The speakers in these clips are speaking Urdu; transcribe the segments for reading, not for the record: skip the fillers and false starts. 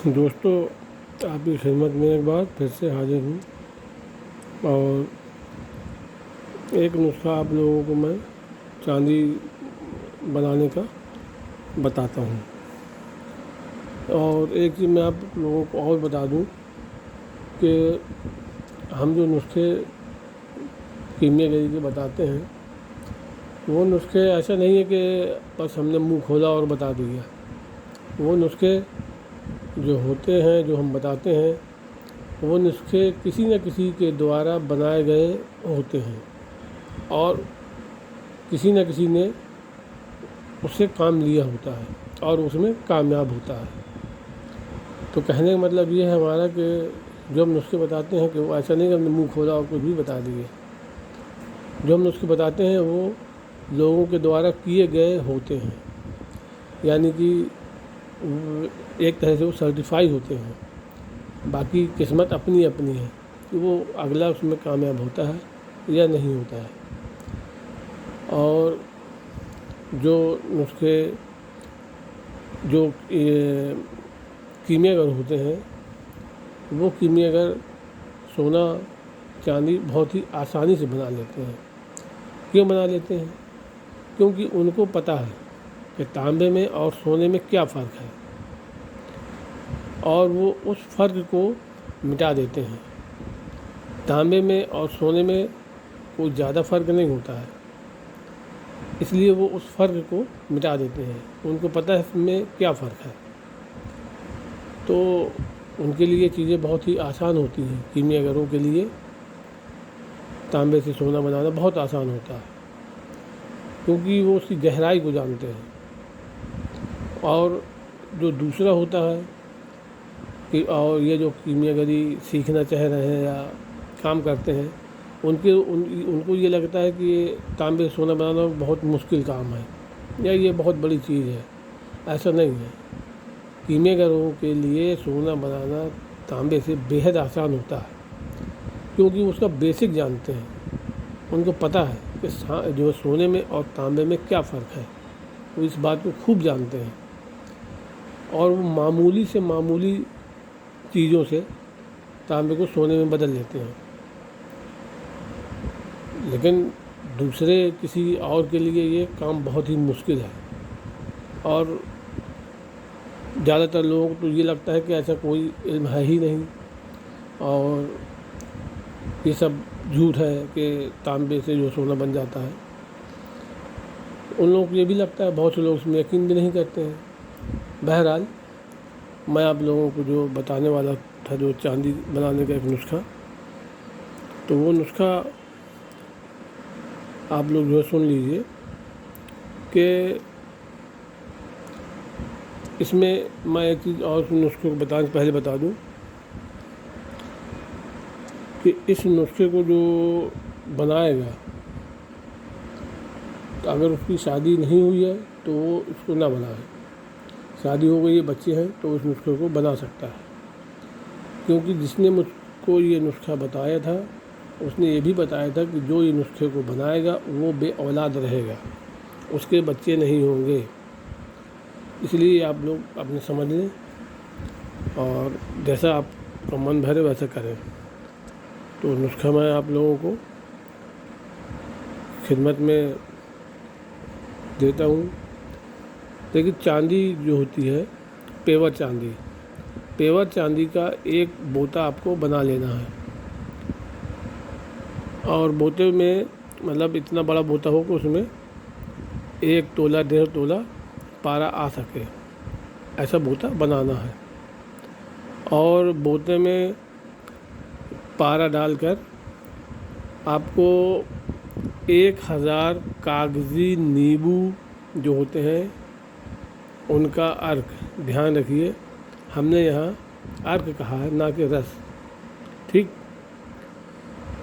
دوستو، آپ کی خدمت میں ایک بار پھر سے حاضر ہوں اور ایک نسخہ آپ لوگوں کو میں چاندی بنانے کا بتاتا ہوں۔ اور ایک چیز میں آپ لوگوں کو اور بتا دوں کہ ہم جو نسخے کیمیا گری کے بتاتے ہیں وہ نسخے ایسا نہیں ہے کہ بس ہم نے منہ کھولا اور بتا دیا۔ وہ نسخے جو ہوتے ہیں، جو ہم بتاتے ہیں، وہ نسخے کسی نہ کسی کے دوارا بنائے گئے ہوتے ہیں اور کسی نہ کسی نے اس سے کام لیا ہوتا ہے اور اس میں کامیاب ہوتا ہے۔ تو کہنے کا مطلب یہ ہے ہمارا کہ جو ہم نسخے بتاتے ہیں کہ وہ ایسا نہیں کہ ہم نے منہ کھولا اور کچھ بھی بتا دیے۔ جو ہم نسخے بتاتے ہیں وہ لوگوں کے دوارا کیے گئے ہوتے ہیں، یعنی کہ ایک طرح سے وہ سرٹیفائی ہوتے ہیں۔ باقی قسمت اپنی اپنی ہے کہ وہ اگلا اس میں کامیاب ہوتا ہے یا نہیں ہوتا ہے۔ اور جو نسخے جو کیمیا گر ہوتے ہیں وہ کیمیا گر سونا چاندی بہت ہی آسانی سے بنا لیتے ہیں۔ کیوں بنا لیتے ہیں؟ کیونکہ ان کو پتہ ہے کہ تانبے میں اور سونے میں کیا فرق ہے اور وہ اس فرق کو مٹا دیتے ہیں۔ تانبے میں اور سونے میں کوئی زیادہ فرق نہیں ہوتا ہے، اس لیے وہ اس فرق کو مٹا دیتے ہیں۔ ان کو پتہ ہے اس میں کیا فرق ہے، تو ان کے لیے چیزیں بہت ہی آسان ہوتی ہیں۔ کیمیا گروں کے لیے تانبے سے سونا بنانا بہت آسان ہوتا ہے کیونکہ وہ اس کی گہرائی کو جانتے ہیں۔ اور جو دوسرا ہوتا ہے کہ اور یہ جو کیمیا گری سیکھنا چاہ رہے ہیں یا کام کرتے ہیں ان کو یہ لگتا ہے کہ یہ تانبے سے سونا بنانا بہت مشکل کام ہے یا یہ بہت بڑی چیز ہے۔ ایسا نہیں ہے۔ کیمیا گروں کے لیے سونا بنانا تانبے سے بے حد آسان ہوتا ہے کیونکہ وہ اس کا بیسک جانتے ہیں۔ ان کو پتہ ہے کہ جو سونے میں اور تانبے میں کیا فرق ہے، وہ اس بات کو خوب جانتے ہیں اور وہ معمولی سے معمولی چیزوں سے تانبے کو سونے میں بدل لیتے ہیں۔ لیکن دوسرے کسی اور کے لیے یہ کام بہت ہی مشکل ہے اور زیادہ تر لوگوں کو تو یہ لگتا ہے کہ ایسا کوئی علم ہے ہی نہیں اور یہ سب جھوٹ ہے کہ تانبے سے جو سونا بن جاتا ہے۔ ان لوگوں کو یہ بھی لگتا ہے، بہت سے لوگ اس میں یقین بھی نہیں کرتے ہیں۔ بہرحال میں آپ لوگوں کو جو بتانے والا تھا جو چاندی بنانے کا ایک نسخہ، تو وہ نسخہ آپ لوگ جو ہے سن لیجئے کہ اس میں میں ایک چیز اور نسخے کو بتانے سے پہلے بتا دوں کہ اس نسخے کو جو بنائے گا تو اگر اس کی شادی نہیں ہوئی ہے تو وہ اس کو نہ بنائے۔ شادی ہو گئی ہے، بچے ہیں، تو اس نسخے کو بنا سکتا ہے کیونکہ جس نے مجھ کو یہ نسخہ بتایا تھا اس نے یہ بھی بتایا تھا کہ جو یہ نسخے کو بنائے گا وہ بے اولاد رہے گا، اس کے بچے نہیں ہوں گے۔ اس لیے آپ لوگ اپنے سمجھ لیں اور جیسا آپ کا من بھرے ویسا کریں۔ تو نسخہ میں آپ لوگوں کو خدمت میں دیتا ہوں۔ لیکن چاندی جو ہوتی ہے پیور چاندی کا ایک بوتا آپ کو بنا لینا ہے اور بوتے میں مطلب اتنا بڑا بوتا ہو کہ اس میں 1 تولہ 1.5 تولہ پارا آ سکے، ایسا بوتا بنانا ہے۔ اور بوتے میں پارا ڈال کر آپ کو 1000 کاغذی نیبو جو ہوتے ہیں ان کا عرق، دھیان رکھیے ہم نے یہاں عرق کہا ہے نہ کہ رس، ٹھیک؟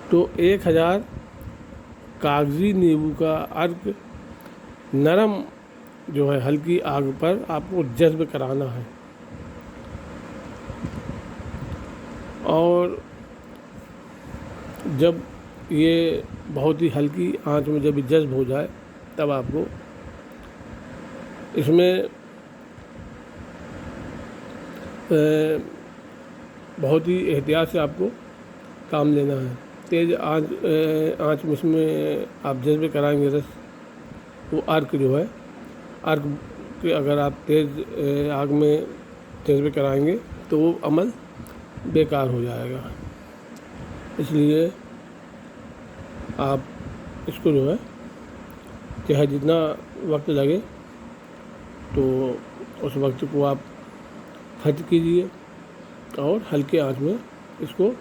تو 1000 کاغذی نیبو کا عرق نرم جو ہے ہلکی آگ پر آپ کو جذب کرانا ہے اور جب یہ بہت ہی ہلکی آنچ میں جب جذب ہو جائے تب آپ کو اس میں بہت ہی احتیاط سے آپ کو کام لینا ہے. تیز آنچ میں اس میں آپ جذب کرائیں گے رس، وہ آرک جو ہے، آرک کے اگر آپ تیز آگ میں جذب کرائیں گے تو وہ عمل بیکار ہو جائے گا. اس لیے آپ اس کو جو ہے چاہے جتنا وقت لگے تو اس وقت کو آپ خرچ کیجیے اور ہلکے آنچ میں اس کو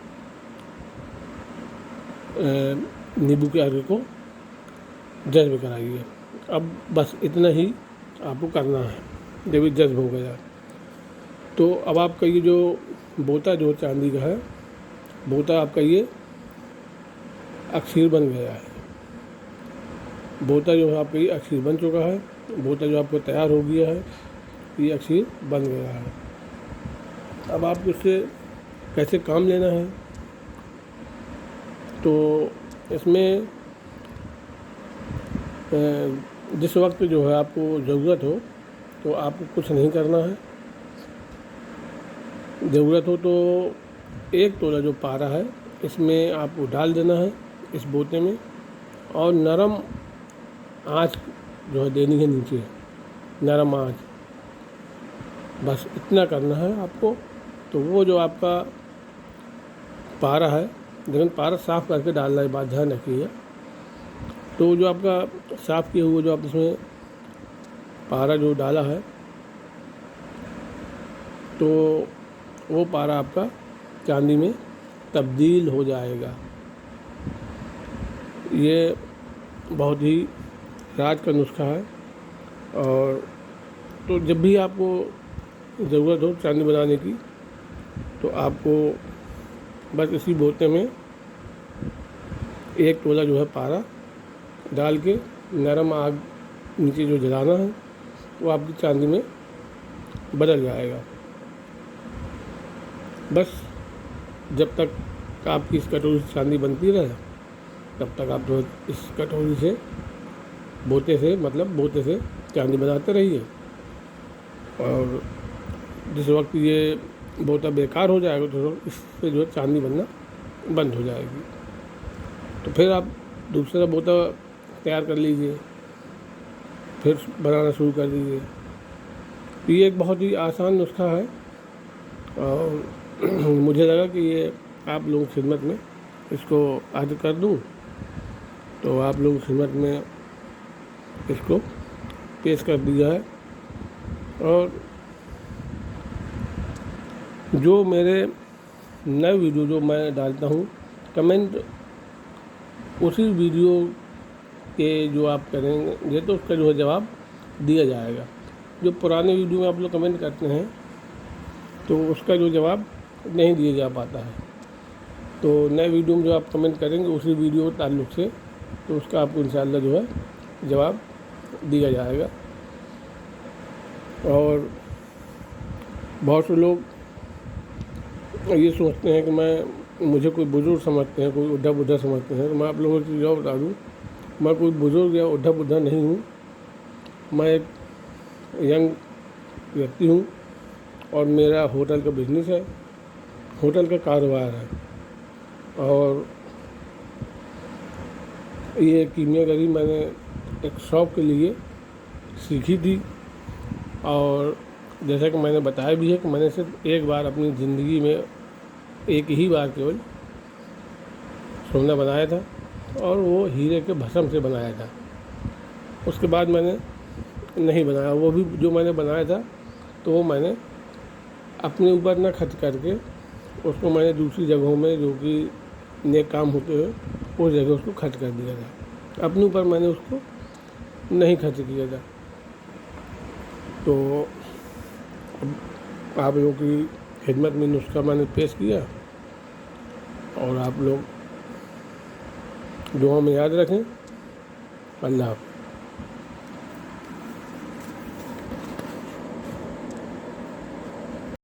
نیبو کے آگے کو جذب کرائیے. اب بس اتنا ہی آپ کو کرنا ہے. جب یہ جذب ہو گیا تو اب آپ کا یہ جو بوتا جو چاندی کا ہے، بوتا آپ کا یہ اکثیر بن گیا ہے. بوتا جو ہے آپ کا یہ اکثیر بن چکا ہے. بوتا جو آپ کو تیار ہو گیا ہے، یہ اکثیر بن گیا ہے. اب آپ کو اس سے کیسے کام لینا ہے؟ تو اس میں جس وقت جو ہے آپ کو ضرورت ہو تو آپ کو کچھ نہیں کرنا ہے. ضرورت ہو تو 1 تولہ جو پارا ہے اس میں آپ کو ڈال دینا ہے اس بوتے میں، اور نرم آنچ جو ہے دینی ہے نیچے، نرم آنچ. بس اتنا کرنا ہے آپ کو. تو وہ جو آپ کا پارا ہے، لیکن پارا صاف کر کے ڈالنا ہے، بات دھیان رکھیے. تو جو آپ کا صاف کیا ہوا جو آپ اس میں پارا جو ڈالا ہے، تو وہ پارا آپ کا چاندی میں تبدیل ہو جائے گا. یہ بہت ہی راج کا نسخہ ہے. اور تو جب بھی آپ کو ضرورت ہو چاندی بنانے کی تو آپ کو بس اسی بوتے میں 1 تولہ جو ہے پارا ڈال کے نرم آگ نیچے جو جلانا ہے وہ آپ کی چاندی میں بدل جائے گا. بس جب تک آپ کی اس کٹوری سے چاندی بنتی رہے تب تک آپ جو اس کٹوری سے بوتے سے چاندی بناتے رہیے. اور جس وقت یہ بوتا بیکار ہو جائے گا تو اس سے جو ہے چاندی بننا بند ہو جائے گی. تو پھر آپ دوسرا بوتا تیار کر لیجیے، پھر بنانا شروع کر دیجیے. یہ ایک بہت ہی آسان نسخہ ہے اور مجھے لگا کہ یہ آپ لوگوں کی خدمت میں اس کو عرض کر دوں، تو آپ لوگوں کی خدمت میں اس کو پیش کر دیا ہے. اور جو میرے نئے ویڈیو جو میں ڈالتا ہوں، کمنٹ اسی ویڈیو کے جو آپ کریں گے تو اس کا جو ہے جواب دیا جائے گا. جو پرانے ویڈیو میں آپ لوگ کمنٹ کرتے ہیں تو اس کا جو جواب نہیں دیا جا پاتا ہے. تو نئے ویڈیو میں جو آپ کمنٹ کریں گے اسی ویڈیو کے تعلق سے تو اس کا آپ کو انشاءاللہ جو ہے جواب دیا جائے گا. اور بہت سے لوگ یہ سوچتے ہیں کہ مجھے کوئی بزرگ سمجھتے ہیں، کوئی اڈھا بدھا سمجھتے ہیں. تو میں آپ لوگوں کو یہ بتا دوں، میں کوئی بزرگ یا اڈھا بدھا نہیں ہوں. میں ایک ینگ ویکتی ہوں اور میرا ہوٹل کا بزنس ہے، ہوٹل کا کاروبار ہے. اور یہ کیمیا گری میں نے ایک شوق کے لیے سیکھی تھی. اور جیسا کہ میں نے بتایا بھی ہے کہ میں نے صرف ایک بار اپنی زندگی میں ایک ہی بار کیول سونا بنایا تھا، اور وہ ہیرے کے بھسم سے بنایا تھا. اس کے بعد میں نے نہیں بنایا. وہ بھی جو میں نے بنایا تھا تو وہ میں نے اپنے اوپر نہ خرچ کر کے اس کو میں نے دوسری جگہوں میں جو کہ نیک کام ہوتے ہیں اس جگہ اس کو خرچ کر دیا تھا. اپنے اوپر میں نے اس کو نہیں خرچ کیا تھا. تو اب آپ لوگوں کی خدمت میں نسخہ میں نے پیش کیا، اور آپ لوگ دعا میں یاد رکھیں. اللہ حافظ.